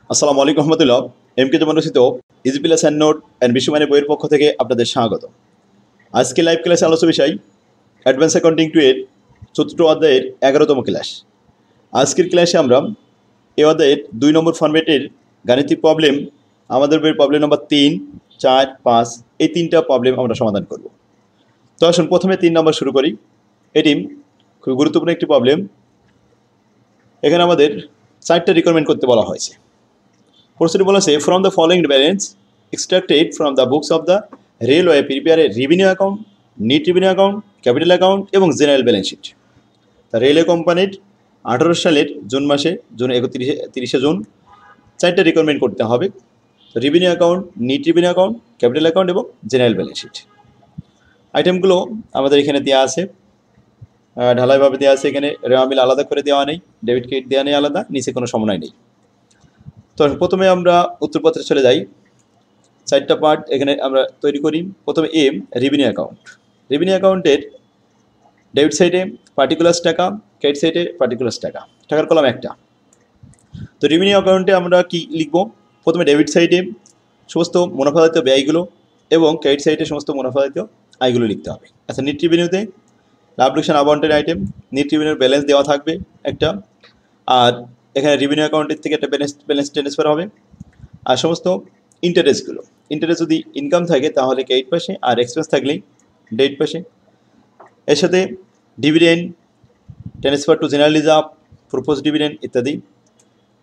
আসসালামু আলাইকুম রহমতুল্লাহ। এমকে জমান রচিত easy plus and note and বিশ্বমানের বইয়ের পক্ষ থেকে আপনাদের স্বাগত। আজকে লাইভ ক্লাসে আলোচনা বিষয় অ্যাডভান্স অ্যাকাউন্টিং 2 এর ৪র্থ অধ্যায়ের ১১তম ক্লাস। আজকের ক্লাসে আমরা এই অধ্যায়ের ২ নম্বর ফরম্যাটের গাণিতিক প্রবলেম, আমাদের বইয়ের প্রবলেম নম্বর ৩, ৪, ৫ এই ৩টা প্রবলেম আমরা সমাধান করব। তো আসুন প্রথমে ৩ নম্বর শুরু করি। এটি খুব গুরুত্বপূর্ণ একটি প্রবলেম। এখানে আমাদের 4টা রিকোয়ারমেন্ট করতে বলা হয়েছে। প্রশ্নটি বলেছে, from the following balance extracted from the books of the railway prepare a revenue account, net revenue account, capital account এবং জেনারেল ব্যালেন্স শিট। তা রেলওয়ে কোম্পানির 18 সালের জুন মাসে, জুন 30 জুন 4টা রিকোয়ারমেন্ট করতে হবে: revenue account, net revenue account, capital account এবং general balance sheet. আইটেমগুলো আমাদের এখানে দেওয়া আছে, ঢালাইভাবে দেওয়া আছে। এখানে রেওয়ামিল আলাদা করে দেওয়া নেই, ডেবিট ক্রেডিট দেওয়া নেই আলাদা, নিচে কোনো সমন্বয় নেই। তো প্রথমে আমরা উত্তরপত্রে চলে যাই। 4টা পার্ট এখানে আমরা তৈরি করি। প্রথমে এম, রেভিনিউ অ্যাকাউন্ট। রেভিনিউ অ্যাকাউন্টের ডেবিট সাইডে পার্টিকুলার্স টাকা, ক্রেডিট সাইডে পার্টিকুলার্স টাকা, টাকার কলাম একটা। তো রেভিনিউ অ্যাকাউন্টে আমরা কি লিখব? প্রথমে ডেবিট সাইডে সমস্ত মুনাফাদায়িত ব্যয়গুলো এবং ক্রেডিট সাইডে সমস্ত মুনাফাদায়িত আয়গুলো লিখতে হবে। আচ্ছা, নেট রেভিনিউতে লাভ লোকসান অ্যাকাউন্টের আইটেম, নেট রেভিনিউর ব্যালেন্স দেওয়া থাকবে একটা, আর এখানে রেভিনিউ অ্যাকাউন্টের থেকে একটা ব্যালেন্স ট্রান্সফার হবে। আর সমস্ত ইন্টারেস্টগুলো, ইন্টারেস্ট যদি ইনকাম থাকে তাহলে ক্রেডিট পাশে, আর এক্সপেন্স থাকলেই ডেবিট পাশে। এর সাথে dividend, transfer to general reserve, propose dividend ইত্যাদি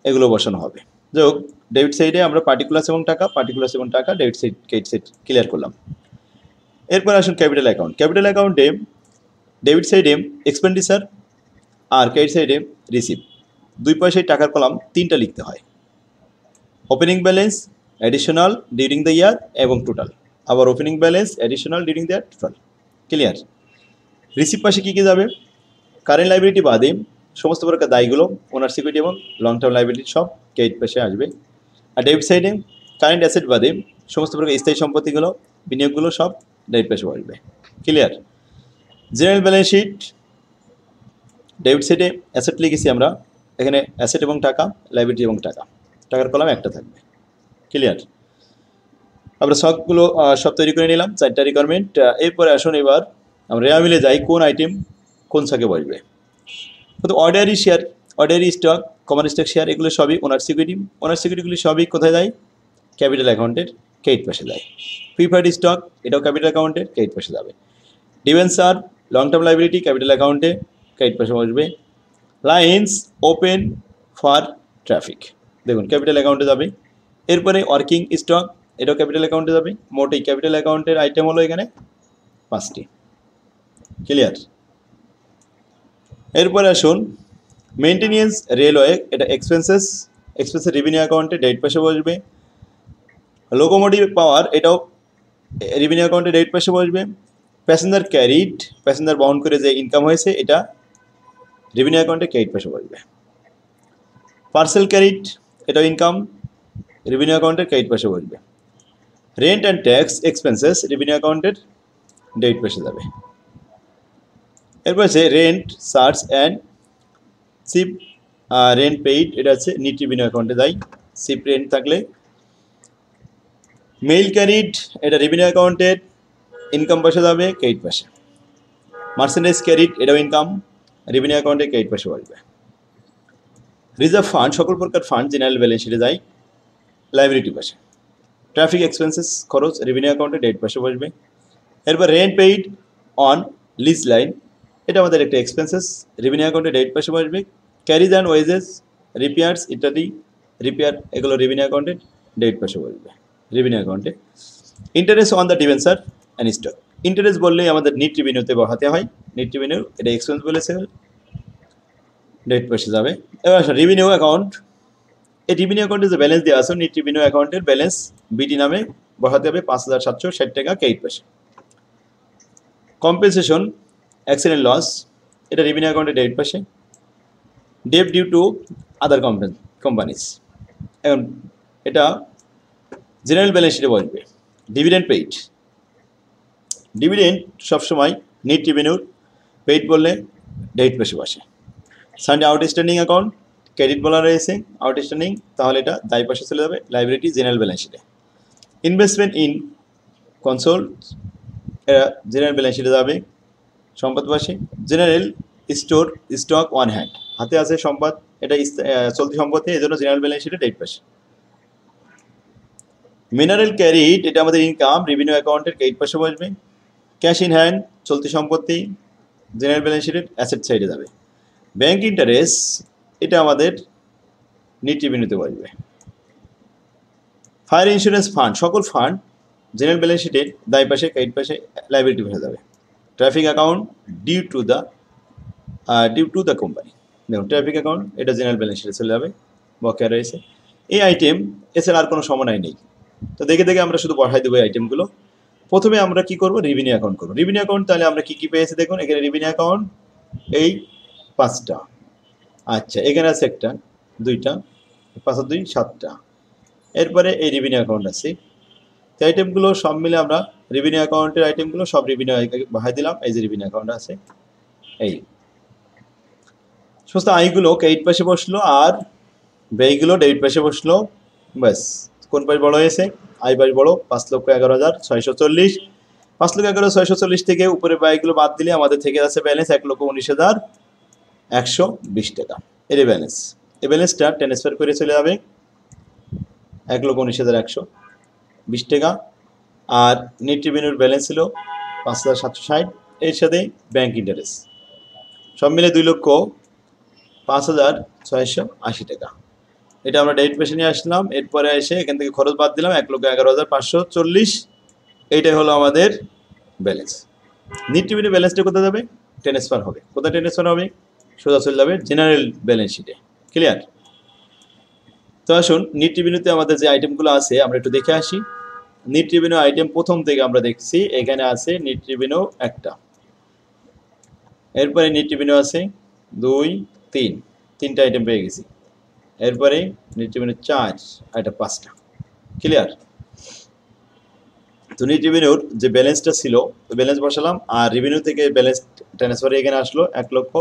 এগুলো বসানো হবে। যাই হোক, ডেবিট সাইডে আমরা পার্টিকুলার্স এবং টাকা, debit side credit side clear করলাম। এরপর আসুন ক্যাপিটাল অ্যাকাউন্ট। ক্যাপিটাল অ্যাকাউন্টে ডেবিট সাইডে এক্সপেন্ডিচার আর ক্রেডিট সাইডে রিসিভ, দুই পাশে টাকার কলাম 3টা লিখতে হয়: opening balance, additional during the ইয়ার এবং টোটাল। আবার opening balance, additional during the year, total. Clear? Receive পাশে কী কী যাবে? কারেন্ট লাইবিলিটি বাদে সমস্ত প্রকার দায়গুলো, ওনার সিকিউরিটি এবং লং টার্ম লাইবিলিটি সব ক্রেডিট পাশে আসবে। আর ডেবিট সাইডে কারেন্ট অ্যাসেট বাদে সমস্ত প্রকার স্থায়ী সম্পত্তিগুলো, বিনিয়োগগুলো সব ডেবিট পাশে আসবে। Clear? General balance sheet, debit সাইডে অ্যাসেট লিখেছি আমরা, এখানে অ্যাসেট এবং টাকা, লাইবিলিটি এবং টাকা, টাকার কলাম একটা থাকবে। ক্লিয়ার? আমরা সবগুলো সব তৈরি করে নিলাম, 4টা রিকোয়ারমেন্ট। এরপরে আসুন এবার আমরা রেওয়ামিলে যাই, কোন আইটেম কোন ছকে বসবে। তো ordinary share, ordinary stock, common stock share, এগুলো সবই ওনার সিকিউরিটি। ওনার সিকিউরিটিগুলি সবই কোথায় যায়? ক্যাপিটাল অ্যাকাউন্টের ক্রেডিট পাশে যায়। প্রিফার্ড স্টক, এটাও ক্যাপিটাল অ্যাকাউন্টের ক্রেডিট পাশে যাবে। Debenture, long term liability, capital অ্যাকাউন্টে ক্রেডিট পাশে বসবে। লাইন্স ওপেন ফর ট্রাফিক, দেখুন ক্যাপিটাল অ্যাকাউন্টে যাবে। এরপরে ওয়ার্কিং স্টক, এটাও ক্যাপিটাল অ্যাকাউন্টে যাবে। মোট এই ক্যাপিটাল অ্যাকাউন্টের আইটেম হলো এখানে 5টি। ক্লিয়ার? এরপরে আসুন মেনটেনেন্স রেলওয়ে, এটা এক্সপেন্সেস রেভিনিউ অ্যাকাউন্টে ডেবিট পাশে বসবে। লোকোমোটিভ পাওয়ার, এটাও রেভিনিউ অ্যাকাউন্টে ডেবিট পাশে বসবে। প্যাসেঞ্জার ক্যারিড, প্যাসেঞ্জার বহন করে যে ইনকাম হয়েছে, এটা রেভিনিউ অ্যাকাউন্টে ক্রেডিট পাশে বসবে। পার্সেল ক্যারিড, এটাও ইনকাম, রেভিনিউ অ্যাকাউন্টের ক্রেডিট পাশে বসবে। Rent and tax expenses, revenue অ্যাকাউন্টের ডেবিট পাশে যাবে। এরপর আছে rent, charge and sheep, rent paid, এটা হচ্ছে নেট রেভিনিউ অ্যাকাউন্টে যায়। সিপ রেন্ট থাকলে। মেইল ক্যারিড, এটা রেভিনিউ অ্যাকাউন্টের ইনকাম পাশে যাবে, ক্রেডিট পাশে। মার্চেন্ডাইজ ক্যারিড, এটাও ইনকাম, রেভিনিউ অ্যাকাউন্টে ক্রেডিট পাশে বসবে। রিজার্ভ ফান্ড, সকল প্রকার ফান্ড জেনারেল ব্যালেন্স শিটে যায়, লাইবিলিটি পাশে। ট্রাফিক এক্সপেন্সেস, খরচ, রেভিনিউ অ্যাকাউন্টে ডেবিট পাশে বসবে। এরপর rent paid on lease line, এটা আমাদের একটা এক্সপেন্সেস, রেভিনিউ অ্যাকাউন্টে ডেবিট পাশে বসবে। ক্যারিজ অ্যান্ড ওয়েজেস, রিপেয়ার্স ইত্যাদি, রিপেয়ার, এগুলো রেভিনিউ অ্যাকাউন্টে ডেবিট পাশে বসবে, রেভিনিউ অ্যাকাউন্টে। Interest on the debenture and stock, interest বললেই আমাদের নেট রেভিনিউতে বসাতে হয়। নেট রেভিনিউ, এটা এক্সপেন্স বলেছে, ডেবিট পাশে যাবে। এবার রেভিনিউ অ্যাকাউন্ট, এই রেভিনিউ অ্যাকাউন্টে যে ব্যালেন্স দেওয়া আছে, নেট রেভিনিউ অ্যাকাউন্টের ব্যালেন্স বিটি নামে বসাতে হবে 5,760 টাকা ক্রেডিট পাশে। কম্পেনসেশন অ্যাক্সিডেন্ট লস, এটা রেভিনিউ অ্যাকাউন্টে ডেবিট পাশে। Debt due to other companies, এখন এটা জেনারেল ব্যালেন্স শিটে বসবে। ডিভিডেন্ড পেইড, ডিভিডেন্ড সবসময় নেট রেভিনিউর পেইড বললে ডেবিট পাশে বসে। সানডে আউটস্ট্যান্ডিং অ্যাকাউন্ট, ক্রেডিট বলা রয়েছে আউটস্ট্যান্ডিং, তাহলে এটা দায় পাশে চলে যাবে, লাইবিলিটি জেনারেল ব্যালেন্স শিটে। ইনভেস্টমেন্ট ইন কনসোল, এরা জেনারেল ব্যালেন্স শিটে যাবে সম্পদ পাশে। General store stock one hand, হাতে আছে সম্পদ, এটা চলতি সম্পত্তি, এই জন্য জেনারেল ব্যালেন্স শিটে ডেট পাশে। মিনারেল ক্যারিড, এটা আমাদের ইনকাম, রেভিনিউ অ্যাকাউন্টের ক্রেডিট পাশে বসবে। ক্যাশ ইন হ্যান্ড, চলতি সম্পত্তি, জেনারেল ব্যালেন্স শিটের অ্যাসেট সাইডে যাবে। ব্যাংক ইন্টারেস্ট, এটা আমাদের নিট রেভিনিউতে বসবে। ফায়ার ইন্স্যুরেন্স ফান্ড, সকল ফান্ড জেনারেল ব্যালেন্স শিটের দায় পাশে, ক্রেডিট পাশে, লাইবিলিটি পাশে যাবে। Traffic account due to the company, দেখুন ট্রাফিক অ্যাকাউন্ট, এটা জেনারেল ব্যালেন্স শিটে চলে যাবে, বকেয়া রয়েছে। এই আইটেম এছাড়া আর কোনো সমন্বয় নেই, তো দেখে দেখে আমরা শুধু বসাই দেবো এই আইটেমগুলো। প্রথমে আমরা কি করব, রেভিনিউ অ্যাকাউন্ট করবো। রেভিনিউ অ্যাকাউন্ট তাহলে আমরা কি কি পেয়েছি দেখুন, এখানে রেভিনিউ অ্যাকাউন্ট এই 5টা, আচ্ছা এখানে আছে একটা, 2টা, 5 আর 2 7টা, এরপরে এই রেভিনিউ অ্যাকাউন্ট আছে। তো আইটেমগুলো সব মিলে আমরা রেভিনিউ অ্যাকাউন্টের আইটেমগুলো সব রেভিনিউ বাহাই দিলাম, এই যে রেভিনিউ অ্যাকাউন্ট আছে, এই সমস্ত আইগুলো ক্রেডিট পাশে বসলো আর ব্যয়গুলো ডেবিট পাশে বসলো, ব্যাস। কোন পাশ বড় হয়েছে, আই পাশ বড়, 5,11,640, 5,11,640 থেকে উপরে ব্যয়গুলো বাদ দিলে আমাদের থেকে যাচ্ছে ব্যালেন্স 1,19,120 টাকা, এর ব্যালেন্স। এই ব্যালেন্সটা ট্রান্সফার করে চলে যাবে 1,19,120 টাকা। আর নেট রেভিনিউর ব্যালেন্স ছিল 5,760, এর সাথে ব্যাংক ইন্টারেস্ট সব মিলে 2,05,680 টাকা। এটা আমরা ডেবিট পাশে নিয়ে আসলাম, এরপরে এসে এখান থেকে খরচ বাদ দিলাম 1,11,540, এইটাই হলো আমাদের ব্যালেন্স। নেট রেভিনিউ ব্যালেন্সটা কোথায় যাবে, ট্রান্সফার হবে। কোথায় ট্রান্সফার হবে, সোজা চলে যাবে জেনারেল ব্যালেন্স শিটে। ক্লিয়ার? তো আসুন নেট রেভিনিউতে আমাদের যে আইটেমগুলো আছে আমরা একটু দেখে আসি। নেট রেভিনিউ আইটেম প্রথম থেকে আমরা দেখছি, এখানে আছে নেট রেভিনিউ একটা, এরপরে নেট রেভিনিউ আছে 2, 3, 3টা আইটেম পেয়ে গেছি। এরপরে নেট রেভিনিউ 4 আর এটা 5টা। ক্লিয়ার? তো নেট রেভিনিউর যে ব্যালেন্সটা ছিল ওই ব্যালেন্স বসালাম, আর রেভিনিউ থেকে ব্যালেন্স ট্রান্সফারে এখানে আসলো 1 লক্ষ,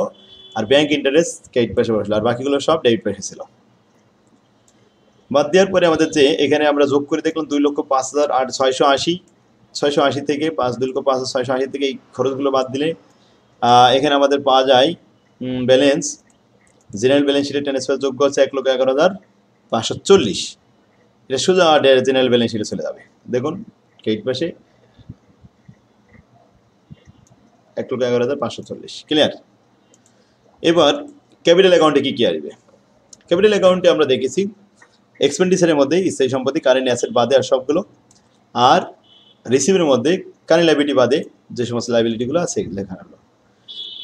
আর ব্যাংক ইন্টারেস্ট ক্রেডিট পাশে বসলো, আর বাকিগুলো সব ডেবিট পাশে ছিল। বাদ দেওয়ার পরে আমাদের যে এখানে আমরা যোগ করে দেখলাম 2,05,680, 680 থেকে 2,05,680 থেকে এই খরচগুলো বাদ দিলে এখানে আমাদের পাওয়া যায় ব্যালেন্স জেনারেল ব্যালেন্স শিটে ট্রান্সফার যোগ্য হচ্ছে 1,11,540, এটা সোজা জেনারেল ব্যালেন্স শিটে চলে যাবে। দেখুন ক্রেডিট পাশে 1,11,540। ক্লিয়ার? এবার ক্যাপিটাল অ্যাকাউন্টে কী কী আসবে? ক্যাপিটাল অ্যাকাউন্টে আমরা দেখেছি এক্সপেন্ডিচারের মধ্যে স্থায়ী সম্পত্তি, কারেন্ট অ্যাসেট বাদে আর সবগুলো, আর রিসিভের মধ্যে কারেন্ট লাইবিলিটি বাদে যে সমস্ত লাইবিলিটিগুলো আছে লেখা হলো।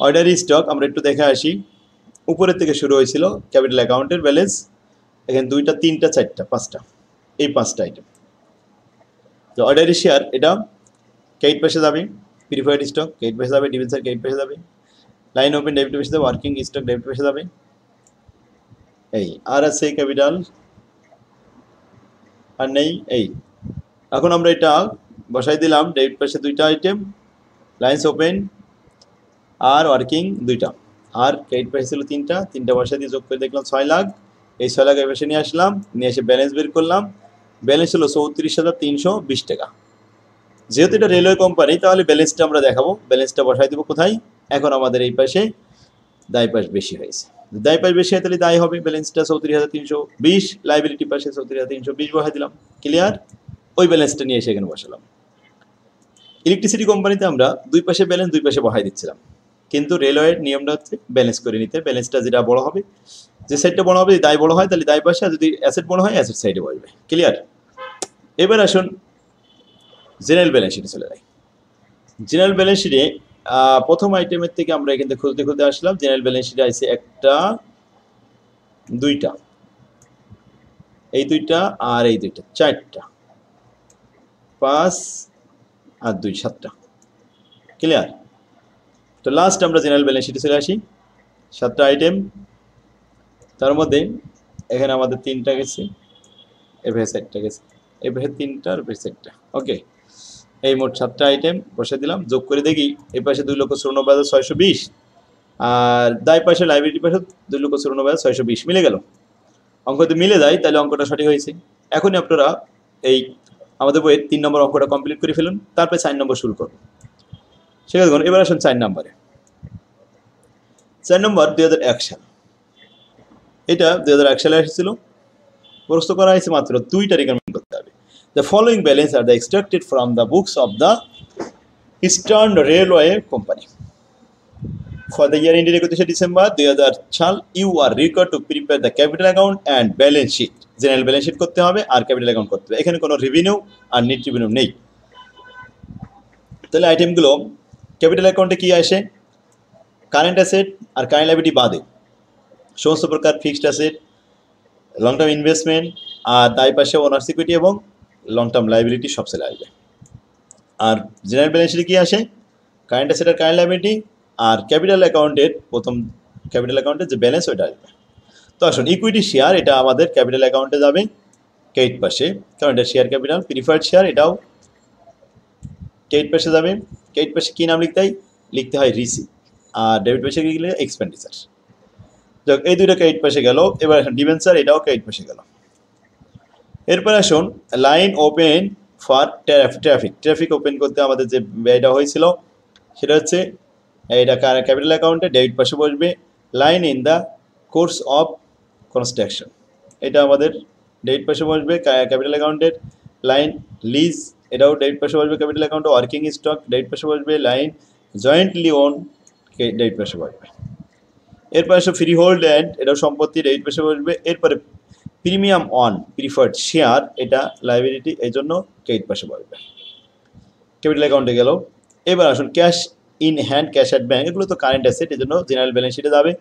অর্ডারি স্টক আমরা একটু দেখে আসি। উপরের থেকে শুরু হয়েছিল ক্যাপিটাল অ্যাকাউন্টের ব্যালেন্স, এখানে 2টা 3টা 4টা 5টা, এই 5টা আইটেম। তো অর্ডারি শেয়ার এটা ক্রেডিট পাশে যাবে, প্রিফার্ড স্টক ক্রেডিট পাশে যাবে, ডিবেঞ্চার ক্রেডিট পাশে যাবে, লাইন ওপেন ডেবিট পাশে যাবে, ওয়ার্কিং স্টক ডেবিট পাশে যাবে। এই আর আছে ক্যাপিটাল আর নেই। এই এখন আমরা এটা বসাই দিলাম ডেবিট পাশে 2টা আইটেম, লাইন্স ওপেন আর ওয়ার্কিং 2টা, আর ক্রেডিট পাশে ছিল 3টা বসাই দিয়ে যোগ করে দেখলাম 6 লাখ। এই 6 লাখ পাশে নিয়ে আসলাম, নিয়ে এসে ব্যালেন্স বের করলাম, ব্যালেন্স হলো 34,320 টাকা। যেহেতু এটা রেলওয়ে কোম্পানি তাহলে ব্যালেন্সটা আমরা দেখাবো, ব্যালেন্সটা বসাই দেবো কোথায়, এখন আমাদের এই পাশে দায় পাশ বেশি হয়েছে, দায় পাশ বেশি হয় তাহলে দায় হবে ব্যালেন্সটা 34,320, লাইবিলিটি পাশে 34,320 বসাই দিলাম। ক্লিয়ার? ওই ব্যালেন্সটা নিয়ে এসে এখানে বসালাম। ইলেকট্রিসিটি কোম্পানিতে আমরা 2 পাশে ব্যালেন্স 2 পাশে বসাই দিচ্ছিলাম, কিন্তু রেলওয়ের নিয়মটা হচ্ছে ব্যালেন্স করে নিতে, ব্যালেন্সটা যেটা বড় হবে, যে সাইডটা বড় হবে, যদি দায় বড় হয় তাহলে দায় পাশে, আর যদি অ্যাসেট বড় হয় অ্যাসেট সাইডে বসবে। ক্লিয়ার? এবার আসুন জেনারেল ব্যালেন্স শিটে চলে যায়। জেনারেল ব্যালেন্স শিটে প্রথম আইটেমের থেকে আমরা এখান থেকে খুঁজতে খুঁজতে আসলাম, জেনারেল ব্যালেন্স শিটে আছে 1টা 2টা, এই 2টা আর এই 2টা 4টা, 5 আর 2 7টা। ক্লিয়ার? তো লাস্ট আমরা জেনারেল ব্যালেন্স শিটে চলে আসি, 7টা আইটেম, তার মধ্যে এখানে আমাদের 3টা গেছে, এভাবে 4টা গেছে, এভাবে 3টা আর এভাবে 4টা। ওকে, এই মোট 7টা আইটেম বসে দিলাম, যোগ করে দেখি এই পাশে 2,94,620 আর দায় পাশে লাইবিলিটি পাশে 2,54,620 মিলে গেল। অঙ্ক যদি মিলে যায় তাহলে অঙ্কটা সঠিক হয়েছে। এখনই আপনারা এই আমাদের বইয়ের 3 নম্বর অঙ্কটা কমপ্লিট করে ফেলুন, তারপরে 4 নম্বর শুরু করুন। ঠিক আছে, এবার আসুন 4 নম্বরে। 4 নম্বর 2001 সাল, এটা 2001 সালে এসেছিল। প্রশ্ন করা হয়েছে মাত্র 2টা রিকমেন্ড করতে হবে। The following balance are the extracted from the books of the Eastern Railway Company for the year ended 31 December 2000 সাল। You are required to prepare the capital account and balance sheet. General balance sheet করতে হবে আর capital account করতে হবে। এখানে কোনো revenue আর net revenue নেই। তাহলে আইটেমগুলো ক্যাপিটাল অ্যাকাউন্টে কি আসে? কারেন্ট অ্যাসেট আর কারেন্ট লায়াবিলিটি বাদে সমস্ত প্রকার fixed asset, long term investment, আর দায় পাশে ওনার সিকিউরিটি এবং লং টার্ম লায়াবিলিটি সব চলে আসবে। আর জেনারেল ব্যালেন্স শিটে কি আসে? কারেন্ট অ্যাসেট আর কারেন্ট লায়াবিলিটি, আর ক্যাপিটাল অ্যাকাউন্টের প্রথম ক্যাপিটাল অ্যাকাউন্টের যে ব্যালেন্স ওইটা আসবে। তো আসুন, ইকুইটি শেয়ার এটা আমাদের ক্যাপিটাল অ্যাকাউন্টে যাবে ক্রেডিট পাশে, কারণ এটা শেয়ার ক্যাপিটাল। প্রিফার্ড শেয়ার এটাও ক্রেডিট পাশে যাবে। ক্রেডিট পাশে কী নাম লিখতে হয় রিসিভ, আর ডেবিট পাশে গেলে এক্সপেন্ডিচার। যাক, এই দুইটা ক্রেডিট পাশে গেল। এবার আসুন ডিবেঞ্চার, এটাও ক্রেডিট পাশে গেল। এরপর আসুন line open for traffic open করতে আমাদের যে ব্যয়টা হয়েছিল সেটা হচ্ছে এটা ক্যাপিটাল অ্যাকাউন্টে ডেবিট পাশে বসবে। Line in the course of construction, এটা আমাদের ডেবিট পাশে বসবে ক্যাপিটাল অ্যাকাউন্টের। লাইন লিজ, এটাও ডেবিট পাশে বসবে ক্যাপিটাল অ্যাকাউন্টে। ওয়ার্কিং স্টক ডেবিট পাশে বসবে। লাইন জয়েন্টলি ওন ডেবিট পাশে বসবে। এরপর আসে ফ্রি হোল্ড অ্যান্ড, এটাও সম্পত্তি ডেবিট পাশে বসবে। এরপরে প্রিমিয়াম অন প্রিফার্ড শেয়ার, এটা লায়াবিলিটি, এই জন্য ক্রেডিট পাশে বসবে, ক্যাপিটাল অ্যাকাউন্টে গেল। এবার আসুন cash in hand, cash at bank, এগুলো তো কারেন্ট অ্যাসেট, এই জন্য জেনারেল ব্যালেন্স শিটে যাবে।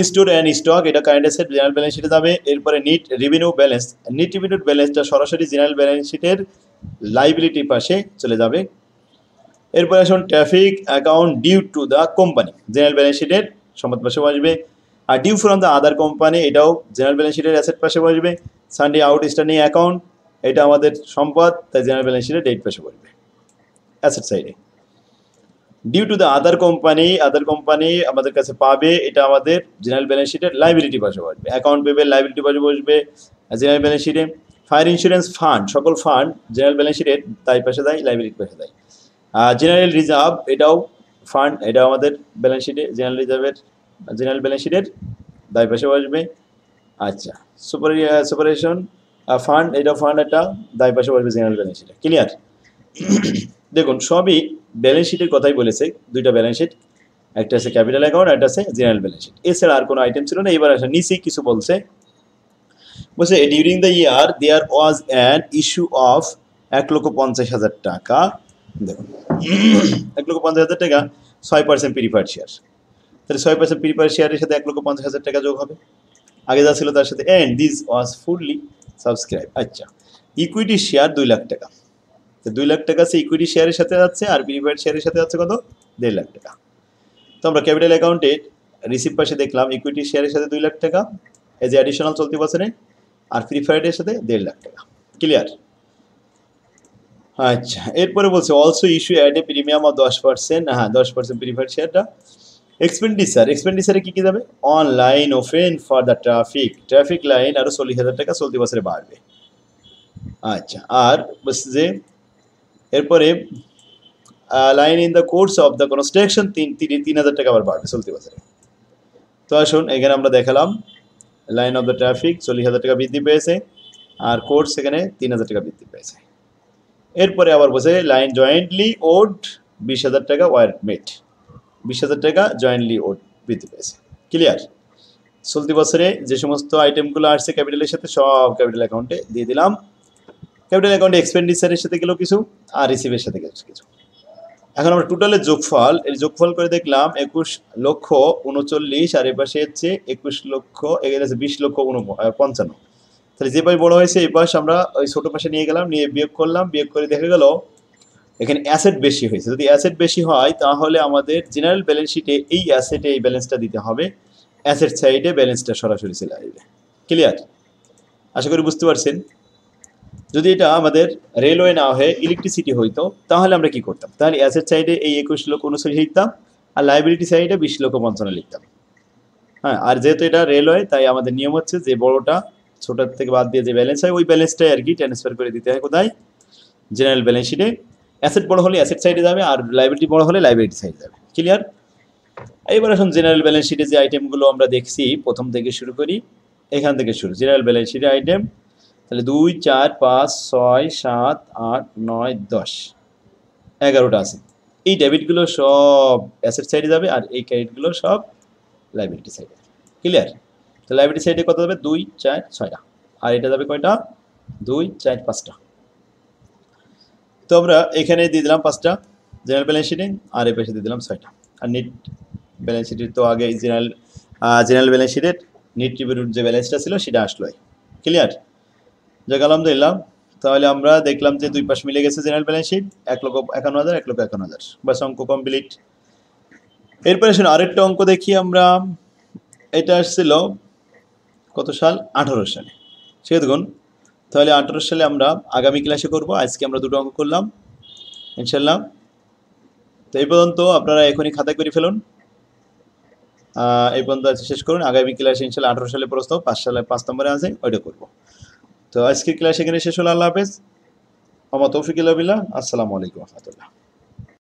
স্টোর অ্যান্ড স্টক, এটা কারেন্ট অ্যাসেট, জেনারেল ব্যালেন্স শিটে যাবে। এরপরে net revenue balance, net revenue ব্যালেন্সটা সরাসরি জেনারেল ব্যালেন্স শিটের লাইবিলিটি পাশে চলে যাবে। এরপরে আসুন traffic account due to the company, general balance শিটের সম্পদ পাশে বসবে। আর due from the other company, এটাও জেনারেল ব্যালেন্স শিটের অ্যাসেট পাশে বসবে। সানডে আউটস্ট্যান্ডিং অ্যাকাউন্ট, এটা আমাদের সম্পদ, তাই জেনারেল ব্যালেন্স শিটের ডেট পাশে বসবে অ্যাসেট সাইডে। Due to the other company আমাদের কাছে পাবে, এটা আমাদের জেনারেল ব্যালেন্স শিটের লাইবিলিটি পাশে বসবে। অ্যাকাউন্ট পেবেল লাইবিলিটি পাশে বসবে জেনারেল ব্যালেন্স শিটে। ফায়ার ইন্স্যুরেন্স ফান্ড, সকল ফান্ড জেনারেল ব্যালেন্স শিটের তাই পাশে দেয়, লাইবিলিটি পাশে দেয়। জেনারেল রিজার্ভ, এটাও ফান্ড, এটা আমাদের ব্যালেন্স শিটে জেনারেল রিজার্ভের জেনারেল ব্যালেন্স শিটের দায় পাশে বসবে। আচ্ছা, সুপারভিশন ফান্ড, এটাও ফান্ড, একটা দায় পাশে বসবে জেনারেল ব্যালেন্স শিটে। ক্লিয়ার? দেখুন সবই ব্যালেন্স শিটের কথাই বলেছে, দুইটা ব্যালেন্স শিট, একটা আছে ক্যাপিটাল অ্যাকাউন্ট, একটা আছে জেনারেল ব্যালেন্স শিট, এছাড়া আর কোনো আইটেম ছিল না। এবার আসলে নিচেই কিছু বলছে during the year there was an issue of 1,50,000 টাকা। দেখুন 1,50,000 টাকা 6% প্রিফার্ড শেয়ার, তাহলে 6% প্রিফার্ড শেয়ারের সাথে 1,50,000 টাকা যোগ হবে আগে যা ছিল তার সাথে। And this was fully subscribe. আচ্ছা, ইকুইটি শেয়ার 2 লাখ টাকা, তো 2 লাখ টাকা সে ইকুইটি শেয়ারের সাথে যাচ্ছে, আর প্রিফার্ড শেয়ারের সাথে যাচ্ছে কত? 1.5 লাখ টাকা। তো আমরা ক্যাপিটাল অ্যাকাউন্টে রিসিভ পাশে দেখলাম ইকুইটি শেয়ারের সাথে 2 লাখ টাকা এজ এ অ্যাডিশনাল চলতি বছরে, আর প্রিফার্ডের সাথে 1.5 লাখ টাকা। ক্লিয়ার? আচ্ছা, এরপরে বলছে also issue at a premium of 10%, হ্যাঁ 10% প্রিফার্ড শেয়ারটা। এক্সপেন্ডিচারে কী কী যাবে? Online open for the traffic line আরও 40,000 টাকা চলতি বছরে বাড়বে। আচ্ছা, আর বলছে যে এরপরে line in the course of the construction 3,000 টাকা আবার বাড়বে চলতি বছরে। তো আসুন এখানে আমরা দেখালাম লাইন অফ দ্য ট্রাফিক 40,000 টাকা বৃদ্ধি পেয়েছে, আর কোর্স এখানে 3,000 টাকা বৃদ্ধি পেয়েছে। এরপরে আবার বলছে লাইন জয়েন্টলি ওড 20,000 টাকা ওয়ার মেট, 20,000 টাকা জয়েন্টলি ওড বৃদ্ধি পেয়েছে। ক্লিয়ার? চলতি বছরে যে সমস্ত আইটেমগুলো আসছে ক্যাপিটালের সাথে সব ক্যাপিটাল অ্যাকাউন্টে দিয়ে দিলাম। ক্যাপিটাল অ্যাকাউন্টে এক্সপেন্ডিচারের সাথে গেল কিছু, আর রিসিভের সাথে গেল কিছু। এখন আমরা টোটালের যোগফল, এর যোগফল করে দেখলাম 21,39,000, আর এ পাশে হচ্ছে 21,00,000, এখানে আছে 20,55,000। তাহলে যে পাশ বড় হয়েছে এই পাশ আমরা ওই ছোটো পাশে নিয়ে গেলাম, নিয়ে বিয়োগ করলাম, বিয়োগ করে দেখা গেল এখানে অ্যাসেট বেশি হয়েছে। যদি অ্যাসেট বেশি হয় তাহলে আমাদের জেনারেল ব্যালেন্স শিটে এই অ্যাসেটে এই ব্যালেন্সটা দিতে হবে, অ্যাসেট সাইডে ব্যালেন্সটা সরাসরি চলে আসবে। ক্লিয়ার? আশা করি বুঝতে পারছেন। যদি এটা আমাদের রেলওয়ে না হয়ে ইলেকট্রিসিটি হইতো তাহলে আমরা কি করতাম? তাহলে অ্যাসেট সাইডে এই 21,39,000 লিখতাম, আর লাইবিলিটি সাইডে 20,55,000 লিখতাম। হ্যাঁ, আর যেহেতু এটা রেলওয়ে তাই আমাদের নিয়ম হচ্ছে যে বড়টা ছোটোর থেকে বাদ দিয়ে যে ব্যালেন্স হয় ওই ব্যালেন্সটাই আর কি ট্রান্সফার করে দিতে হয় কোথায়, জেনারেল ব্যালেন্স শিটে। অ্যাসেট বড় হলে অ্যাসেট সাইডে যাবে আর লাইবিলিটি বড় হলে লাইবিলিটি সাইডে যাবে। ক্লিয়ার? এইবার এখন জেনারেল ব্যালেন্স শিটে যে আইটেমগুলো আমরা দেখছি প্রথম থেকে শুরু করি, এখান থেকে শুরু। জেনারেল ব্যালেন্স শিটে আইটেম তাহলে 2, 4, 5, 6, 7, 8, 9, 10, 11টা আছে। এই ডেবিটগুলো সব অ্যাসেট সাইডে যাবে আর এই ক্রেডিটগুলো সব লাইবিলিটি সাইডে। ক্লিয়ার? তো লাইবিলিটি সাইডে কত যাবে? 2, 4, 6টা। আর এটা যাবে কয়টা? 2, 4, 5টা। তো আমরা এখানে দিয়ে দিলাম 5টা জেনারেল ব্যালেন্স শিটে, আর এই পাশে দিয়ে দিলাম 6টা। আর নিট ব্যালেন্স শিটের তো আগে জেনারেল ব্যালেন্স শিটের নিট ট্রিবিউটেড যে ব্যালেন্সটা ছিল সেটা আসলোই। ক্লিয়ার? যাক আলহামদুলিল্লাহ। তাহলে আমরা দেখলাম যে দুই পাশ মিলে গেছে জেনারেল ব্যালেন্স শিট, 1,51,000, 1,51,000, বাস অঙ্ক কমপ্লিট। এরপরে শুনে আরেকটা অঙ্ক দেখি আমরা। এটা আসছিল কত সাল? 18 সালে। ঠিক আছে দেখুন, তাহলে 18 সালে আমরা আগামী ক্লাসে করব। আজকে আমরা দুটো অঙ্ক করলাম ইনশাল্লাহ। তো এই পর্যন্ত আপনারা এখনই খাতা করে ফেলুন, এই পর্যন্ত শেষ করুন। আগামী ক্লাসে ইনশাল্লাহ 18 সালে প্রশ্ন 5 সালে 5 নম্বরে আছে ওইটা করব। তো আজকের ক্লাস এখানে শেষ হলো। আল্লাহ হাফেজ। আমার তৌফিক ইল্লা বিল্লাহ। আসসালামু আলাইকুম ওয়া রাহমাতুল্লাহ।